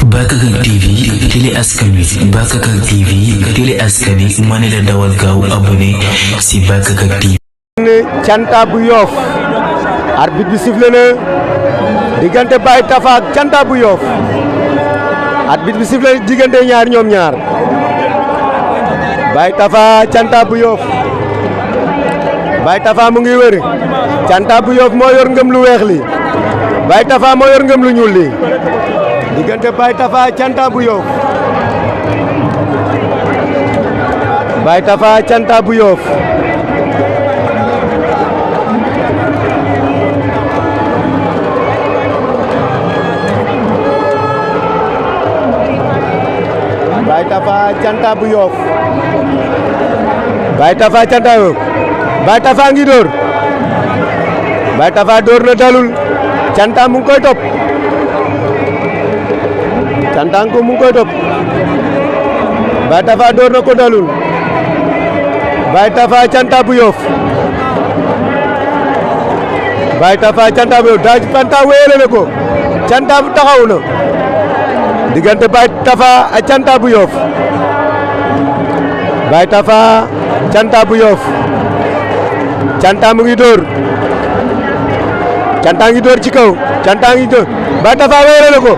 Bakakak TV télé askan wi Bakakak TV télé askan wi ma ne la dawal gaaw abonné si Bakakak TV. Canta bu Yoff arbitre bi sifflé na diggante Baye Tafa ak Canta bu Yoff arbitre bi sifflé diggante ñaar ñoom ñaar Baye Tafa Canta bu Yoff Baye Tafa mu ngi wër Canta bu Yoff moo yor ngëm lu weex li Baye Tafa moo yor ngëm lu ñuul li diggante Baye Tafa Canta bu Yoff Baye Tafa Canta bu Yoff Baye Tafa Canta bu Yoff Baye Tafa Canta bu Yoff Baye Tafa ngi door Baye Tafa door na dalul Canta mu ngi koy topp Canta mu ngi koy topp Baye Tafa door na ko dalul Baye Tafa Canta bu Yoff Baye Tafa Canta bu Yoff daa Canta wéyale na ko Canta bu taxaw na diggante Baye Tafa ak Canta bu Yoff Baye Tafa Canta bu Yoff Canta mu ngi door Canta ngi door ci kaw Canta ngi door Baye Tafa wéyale na ko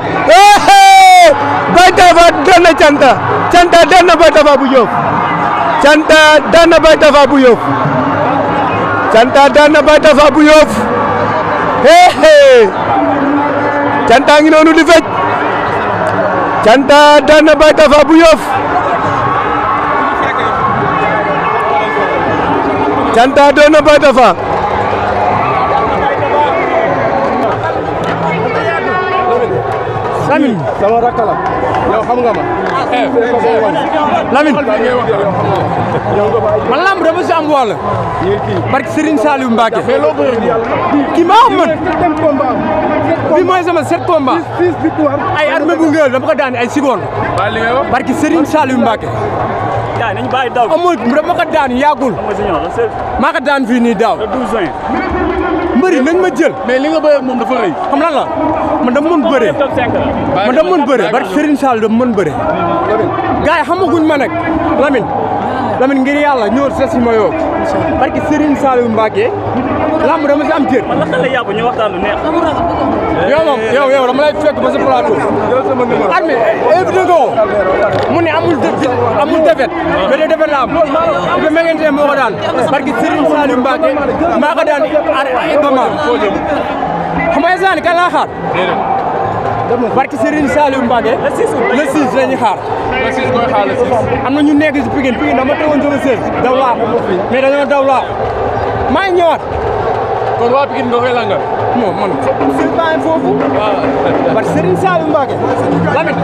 Baye Tafa daan na Canta Canta daan na Baye Tafa bu Yoff Canta daan na Baye Tafa bu Yoff Canta daan na Baye Tafa bu Yoff Canta ngi noonu di fecc Canta daan na Baye Tafa bu Yoff Canta daan na Baye Tafa Lamine sama rakk la yow xam nga ma Lamine man lamb dama si am wàll barke Serigne Saliou Mbacké kii maa xam man bi mooy sama 7 combat ay armée bu ngeel dama ko daan ay seconde barke Serigne Saliou Mbacké amul dama ko daan yàggul maa ko daan fii nii daaw mbëri nañ ma jël mais li nga bëre ak moom dafa rëy. xam lan la man dama mën bëre man dama mën bëre barke Serigne Sall dama mën bëre gars yi xamaguñ ma nag Lamine ngir yàlla ñëw seet si ma yow barke Serigne Sall Mbacké lamb dama si am cër man la xale yàpp ñu waxtaan lu neex. yow moom yow dama lay fekk ba sa plateau armée invité ko mu ne amul defet mais de defet la am be mengente moo ko daan barke Serigne Sall Mbacké maa ko daan Ibama xam nga saan kan laa xaar barke Serigne Saliou Mbacké le 6 lañu xaar le 6 koy xaar le 6. am na ñu nekk si Pikine dama tegoon sama sër daw laa mais dañoo daw laa maa ngi ñëwaat kon waa Pikine nga koy langal. non man sër baa ngi foofu barke Serigne Saliou Mbacké Lamine